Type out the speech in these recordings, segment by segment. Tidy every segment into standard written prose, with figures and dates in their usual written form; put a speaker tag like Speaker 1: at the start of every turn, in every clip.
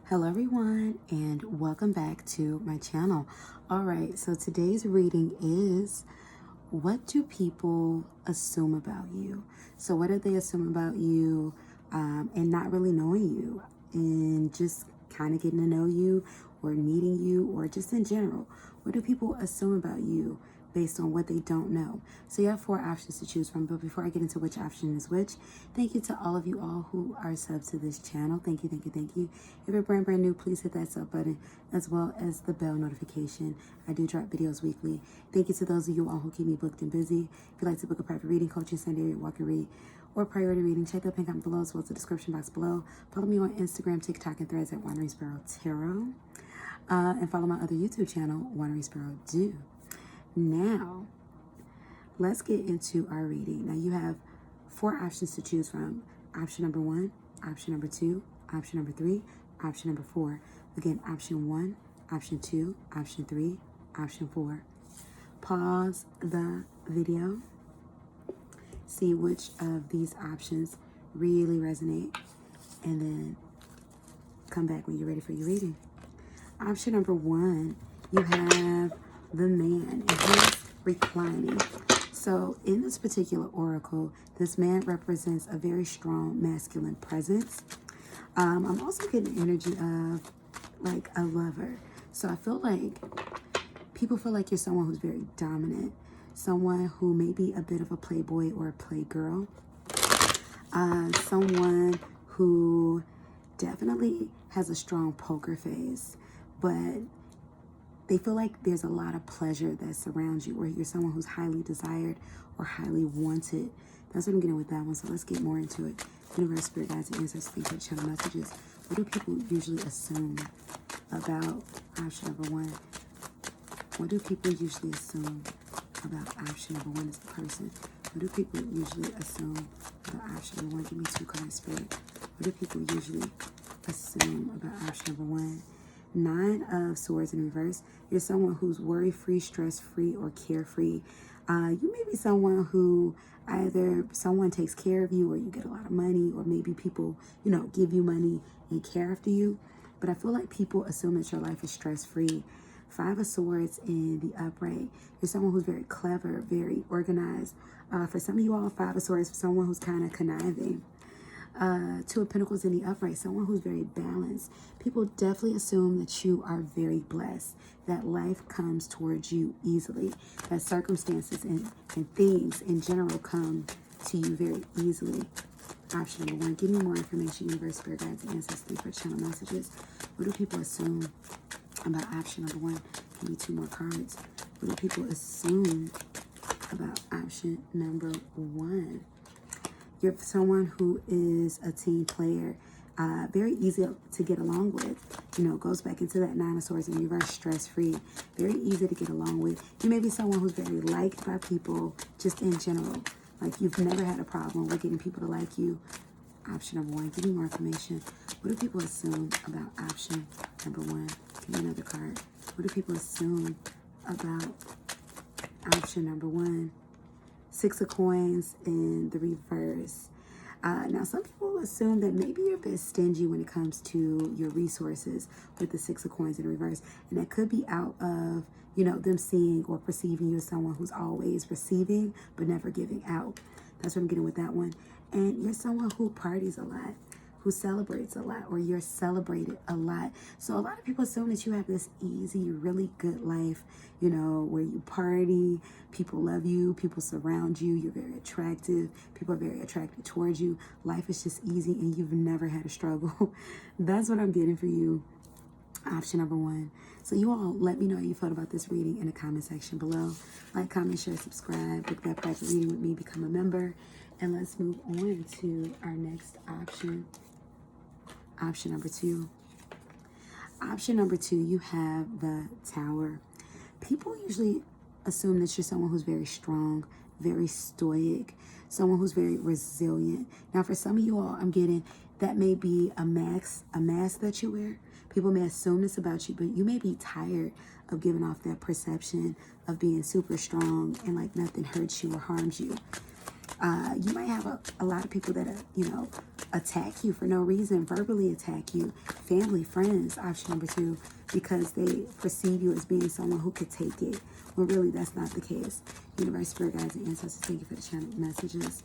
Speaker 1: Hello everyone, and welcome back to my channel. Alright, so today's reading is, what do people assume about you? So what do they assume about you and not really knowing you, and just kind of getting to know you or meeting you, or just in general? What do people assume about you based on what they don't know? So you have 4 options to choose from, but before I get into which option is which, thank you to all of you all who are subs to this channel. Thank you, thank you, thank you. If you're brand new, please hit that sub button as well as the bell notification. I do drop videos weekly. Thank you to those of you all who keep me booked and busy. If you'd like to book a private reading, coaching, Sunday, walk and read, or priority reading, check the pin comment below as well as the description box below. Follow me on Instagram, TikTok, and Threads at wanderingsparrow tarot. And follow my other YouTube channel, wanderingsparrow do. Now, let's get into our reading. Now, you have 4 options to choose from. Option number 1, option number 2, option number 3, option number 4. Again, option 1, option 2, option 3, option 4. Pause the video. See which of these options really resonate, and then come back when you're ready for your reading. Option number 1, you have the man, and he's reclining. So in this particular oracle, this man represents a very strong masculine presence. I'm also getting the energy of like a lover. So I feel like people feel like you're someone who's very dominant, someone who may be a bit of a playboy or a playgirl, someone who definitely has a strong poker face, but they feel like there's a lot of pleasure that surrounds you, or you're someone who's highly desired or highly wanted. That's what I'm getting with that one. So let's get more into it. Universe, spirit guides, and ancestors, think of channel messages. What do people usually assume about option number 1? What do people usually assume about option number 1 as a person? What do people usually assume about option number 1? Give me 2 cards, spirit. What do people usually assume about option number 1? 9 of Swords in reverse. You're someone who's worry-free, stress-free, or carefree. You may be someone who either someone takes care of you, or you get a lot of money, or maybe people, give you money and care after you. But I feel like people assume that your life is stress-free. 5 of Swords in the upright. You're someone who's very clever, very organized. For some of you all, 5 of Swords, for someone who's kind of conniving. 2 of Pentacles in the upright, someone who's very balanced. People definitely assume that you are very blessed, that life comes towards you easily, that circumstances and things in general come to you very easily. Option number 1, give me more information. Universe, spirit guides, and ancestors, for channel messages. What do people assume about option number 1? Give me 2 more cards. What do people assume about option number 1? You're someone who is a team player, very easy to get along with. Goes back into that 9 of Swords in reverse, stress-free. Very easy to get along with. You may be someone who's very liked by people, just in general. Like, you've never had a problem with getting people to like you. Option number 1, give me more information. What do people assume about option number 1? Give me another card. What do people assume about option number 1? 6 of Coins in the reverse. Now, some people assume that maybe you're a bit stingy when it comes to your resources with the 6 of Coins in reverse. And that could be out of, them seeing or perceiving you as someone who's always receiving but never giving out. That's what I'm getting with that one. And you're someone who parties a lot, who celebrates a lot, or you're celebrated a lot. So a lot of people assume that you have this easy, really good life, where you party, people love you, people surround you, you're very attractive, people are very attracted towards you. Life is just easy and you've never had a struggle. That's what I'm getting for you. Option number 1. So you all let me know how you felt about this reading in the comment section below. Like, comment, share, subscribe, book that private reading with me, become a member. And let's move on to our next option. Option number 2. Option number 2, you have the Tower. People usually assume that you're someone who's very strong, very stoic, someone who's very resilient. Now, for some of you all, I'm getting that may be a mask that you wear. People may assume this about you, but you may be tired of giving off that perception of being super strong and like nothing hurts you or harms you. You might have a lot of people that, attack you for no reason, verbally attack you, family, friends, option number 2, because they perceive you as being someone who could take it, when really that's not the case. Universe, spirit guides, and ancestors, thank you for the channel messages.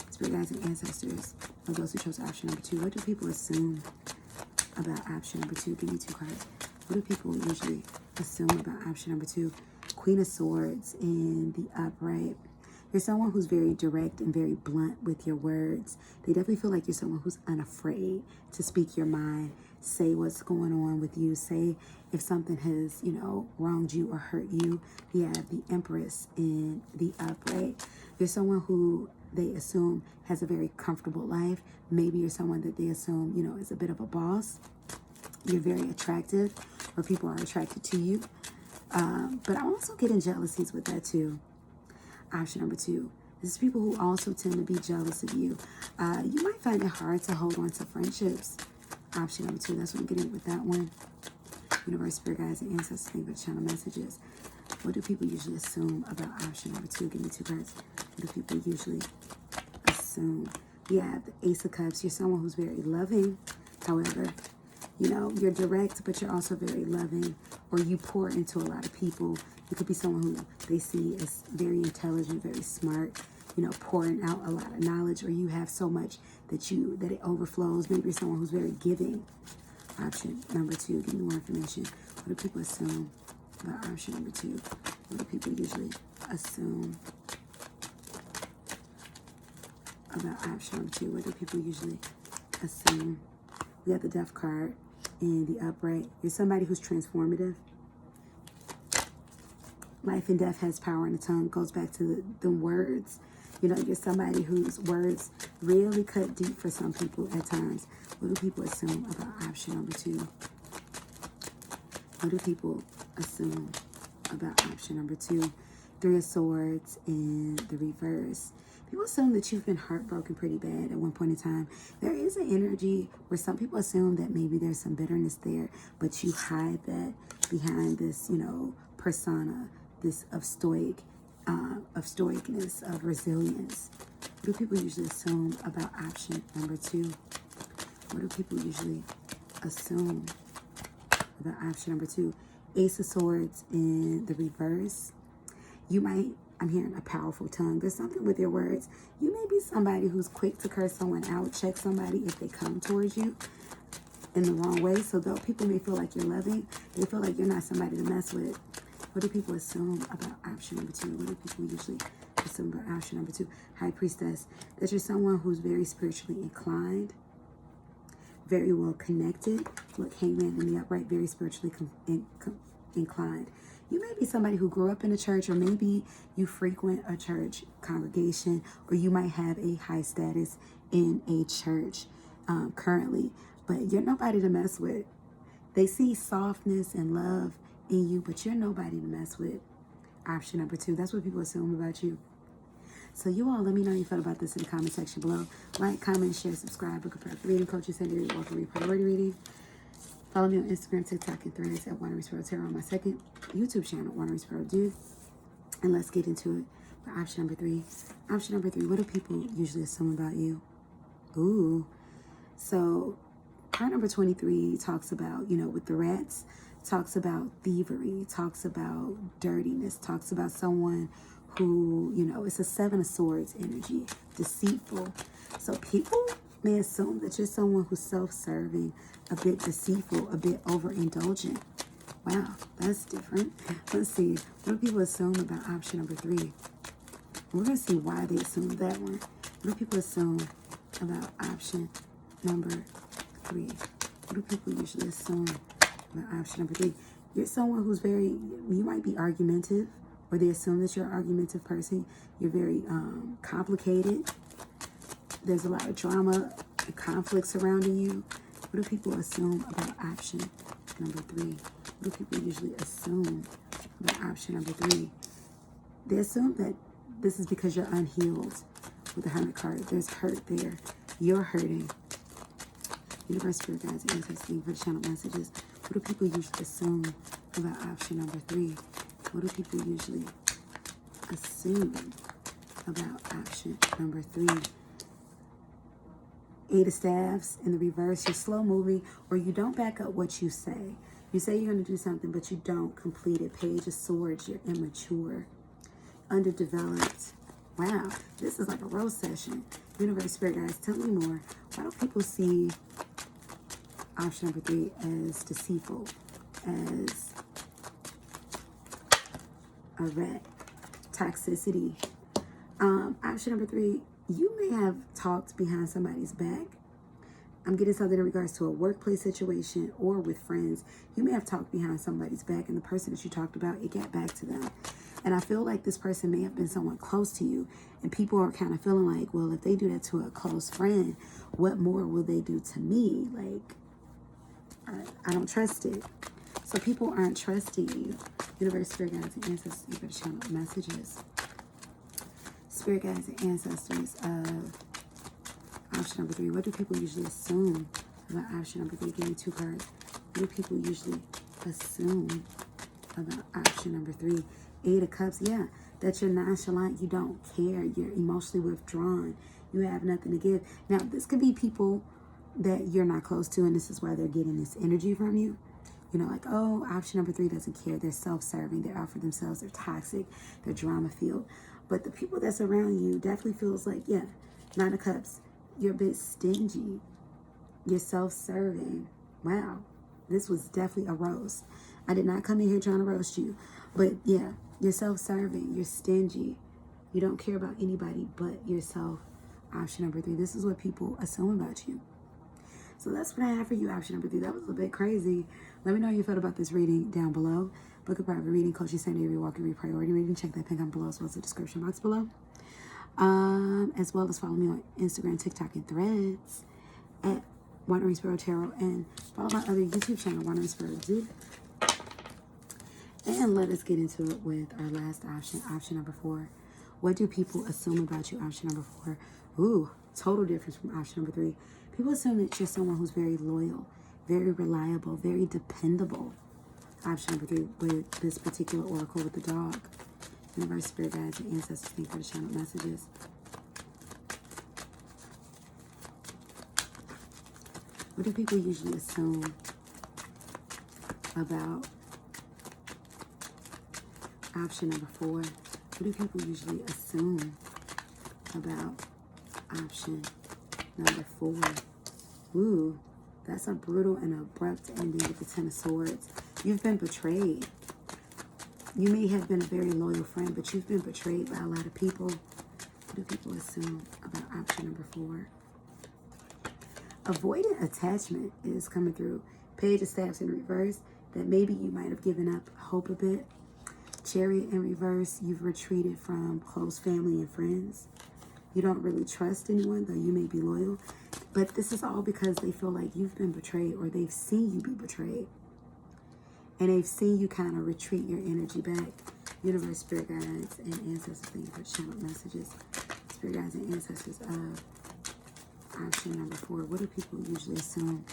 Speaker 1: Spirit guides and ancestors, for those who chose option number 2, what do people assume about option number 2? Give me 2 cards. What do people usually assume about option number 2? Queen of Swords in the upright. You're someone who's very direct and very blunt with your words. They definitely feel like you're someone who's unafraid to speak your mind, say what's going on with you, say if something has, wronged you or hurt you. You have the Empress in the upright. You're someone who they assume has a very comfortable life. Maybe you're someone that they assume, is a bit of a boss. You're very attractive, or people are attracted to you. But I'm also getting jealousies with that too. Option number 2. This is people who also tend to be jealous of you. You might find it hard to hold on to friendships. Option number 2. That's what I'm getting with that one. Universe, spirit guides, and ancestors, thank you for the channel messages. What do people usually assume about option number 2? Give me 2 cards. What do people usually assume? We have the Ace of Cups. You're someone who's very loving. However, you're direct, but you're also very loving, or you pour into a lot of people. You could be someone who they see as very intelligent, very smart, pouring out a lot of knowledge, or you have so much that it overflows. Maybe you're someone who's very giving. Option number 2, give me more information. What do people assume about option number 2? What do people usually assume about option number 2? What do people usually assume? We have the Death card in the upright. You're somebody who's transformative. Life and death has power in the tongue. Goes back to the words. You're somebody whose words really cut deep for some people at times. What do people assume about option number 2? What do people assume about option number 2? 3 of Swords in the reverse. People assume that you've been heartbroken pretty bad at one point in time. There is an energy where some people assume that maybe there's some bitterness there, but you hide that behind this, persona, this of stoicness, of resilience. What do people usually assume about option number 2? What do people usually assume about option number 2? Ace of Swords in the reverse. I'm hearing a powerful tongue. There's something with your words. You may be somebody who's quick to curse someone out, check somebody if they come towards you in the wrong way. So though people may feel like you're loving, they feel like you're not somebody to mess with. What do people assume about option number 2? What do people usually assume about option number 2? High Priestess. That you're someone who's very spiritually inclined, very well connected. Look, Hangman in the upright, very spiritually inclined. You may be somebody who grew up in a church, or maybe you frequent a church congregation, or you might have a high status in a church currently, but you're nobody to mess with. They see softness and love in you, but you're nobody to mess with. Option number 2. That's what people assume about you. So you all, let me know how you felt about this in the comment section below. Like, comment, share, subscribe. Book a prayer for reading. Coaching Center, welcome to priority reading. Follow me on Instagram, TikTok, and Threads at wanderingsparrow Tarot, on my second YouTube channel, wanderingsparrow Do. And let's get into it for option number 3. Option number 3, what do people usually assume about you? Ooh. So card number 23 talks about, with the rats, talks about thievery, talks about dirtiness, talks about someone who, it's a 7 of Swords energy, deceitful. So people may assume that you're someone who's self-serving, a bit deceitful, a bit overindulgent. Wow, that's different. Let's see. What do people assume about option number 3? We're going to see why they assume that one. What do people assume about option number 3? What do people usually assume about option number 3? You're someone who's you might be argumentative, or they assume that you're an argumentative person. You're very complicated. There's a lot of drama and conflict surrounding you. What do people assume about option number 3? What do people usually assume about option number 3? They assume that this is because you're unhealed. With the Hermit card, there's hurt there. You're hurting. Universe, spirit guides, and ancestors for the channel messages. What do people usually assume about option number 3? What do people usually assume about option number 3? 8 of Staves in the reverse. You're slow moving, or you don't back up what you say. You say you're going to do something, but you don't complete it. Page of Swords. You're immature, underdeveloped. Wow, this is like a rose session. Universe, Spirit guys, tell me more. Why don't people see option number 3 as deceitful, as a rat, toxicity? Option number 3, you may have talked behind somebody's back. I'm getting something in regards to a workplace situation or with friends. You may have talked behind somebody's back, and the person that you talked about, it got back to them. And I feel like this person may have been someone close to you, and people are kind of feeling like, well, if they do that to a close friend, what more will they do to me? Like, I don't trust it. So people aren't trusting you. Universe, Spirit guides, and ancestors, you better channel messages. Spirit guides and ancestors of option number 3. What do people usually assume about option number 3? Give me 2 cards. What do people usually assume about option number 3? 8 of Cups. Yeah, that you're nonchalant. You don't care. You're emotionally withdrawn. You have nothing to give. Now, this could be people that you're not close to, and this is why they're getting this energy from you. You know, like, oh, option number 3 doesn't care. They're self-serving. They're out for themselves. They're toxic. They're drama-filled. But the people that's around you definitely feels like, yeah, 9 of Cups. You're a bit stingy. You're self-serving. Wow. This was definitely a roast. I did not come in here trying to roast you. But, yeah, you're self-serving. You're stingy. You don't care about anybody but yourself. Option number 3. This is what people assume about you. So that's what I have for you, option number 3. That was a bit crazy. Let me know how you felt about this reading down below. Book a private reading, coaching, same day, every walk, every priority reading. Check that pin down below as well as the description box below. As well as follow me on Instagram, TikTok, and Threads at wanderingsparrow Tarot, and follow my other YouTube channel, wanderingsparrow Do. And let us get into it with our last option, option number 4. What do people assume about you, option number 4? Ooh, total difference from option number 3. People assume that you're someone who's very loyal, very reliable, very dependable. Option number 3 with this particular oracle with the dog. Universe, Spirit guides, and ancestors, thank you for the channel messages. What do people usually assume about option number 4? What do people usually assume about option number 4? Ooh, that's a brutal and abrupt ending with the 10 of Swords. You've been betrayed. You may have been a very loyal friend, but you've been betrayed by a lot of people. What do people assume about option number 4? Avoidant attachment is coming through. Page of Staves in reverse, that maybe you might have given up hope a bit. Chariot in reverse, you've retreated from close family and friends. You don't really trust anyone, though you may be loyal. But this is all because they feel like you've been betrayed, or they've seen you be betrayed. And they've seen you kind of retreat your energy back. Universe, Spirit guides, and ancestors, thank you for channel messages. Spirit guides and ancestors of option number 4. What do people usually assume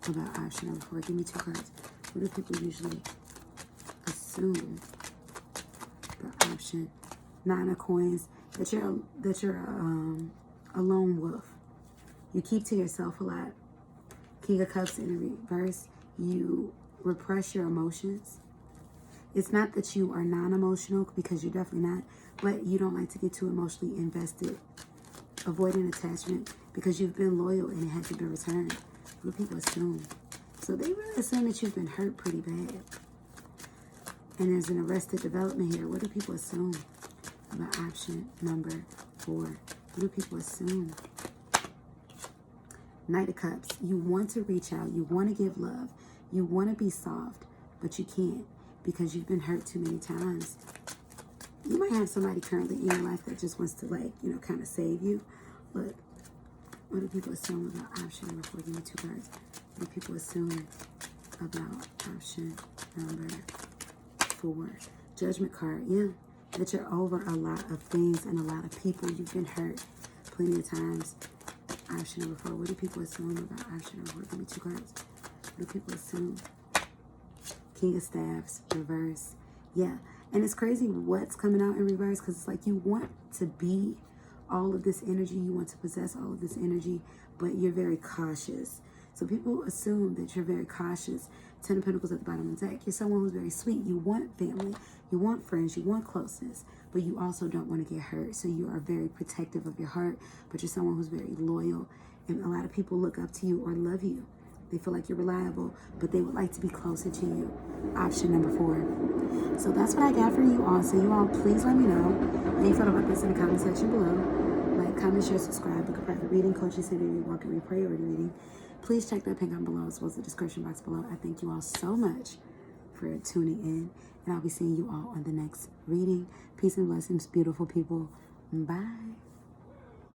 Speaker 1: about option number 4? Give me 2 cards. What do people usually assume about option 9 of Coins? That you're a lone wolf. You keep to yourself a lot. King of Cups in reverse. You repress your emotions. It's not that you are non-emotional, because you're definitely not, but you don't like to get too emotionally invested. Avoiding attachment because you've been loyal and it hasn't been returned. What do people assume? So they really assume that you've been hurt pretty bad. And there's an arrested development here. What do people assume about option number 4? What do people assume? Knight of Cups. You want to reach out. You want to give love. You want to be soft, but you can't because you've been hurt too many times. You might have somebody currently in your life that just wants to, like, you know, kind of save you. But what do people assume about option number 4? Give me 2 cards. What do people assume about option number 4? Judgment card. Yeah. That you're over a lot of things and a lot of people. You've been hurt plenty of times. Option number 4. What do people assume about option number 4? Give me 2 cards. What do people assume? King of Staves, reverse. Yeah, And it's crazy what's coming out in reverse, because it's like you want to be all of this energy, you want to possess all of this energy, but you're very cautious. So people assume that you're very cautious. Ten of Pentacles at the bottom of the deck. You're someone who's very sweet. You want family, you want friends, you want closeness, but you also don't want to get hurt. So you are very protective of your heart, but you're someone who's very loyal. And a lot of people look up to you or love you. They feel like you're reliable, but they would like to be closer to you. Option number 4. So that's what I got for you all. So you all, please let me know how you felt about this in the comment section below. Like, comment, share, subscribe, book a private reading, coaching, center, walk and pray, or reading. Please check that pink on below as well as the description box below. I thank you all so much for tuning in, and I'll be seeing you all on the next reading. Peace and blessings, beautiful people. Bye.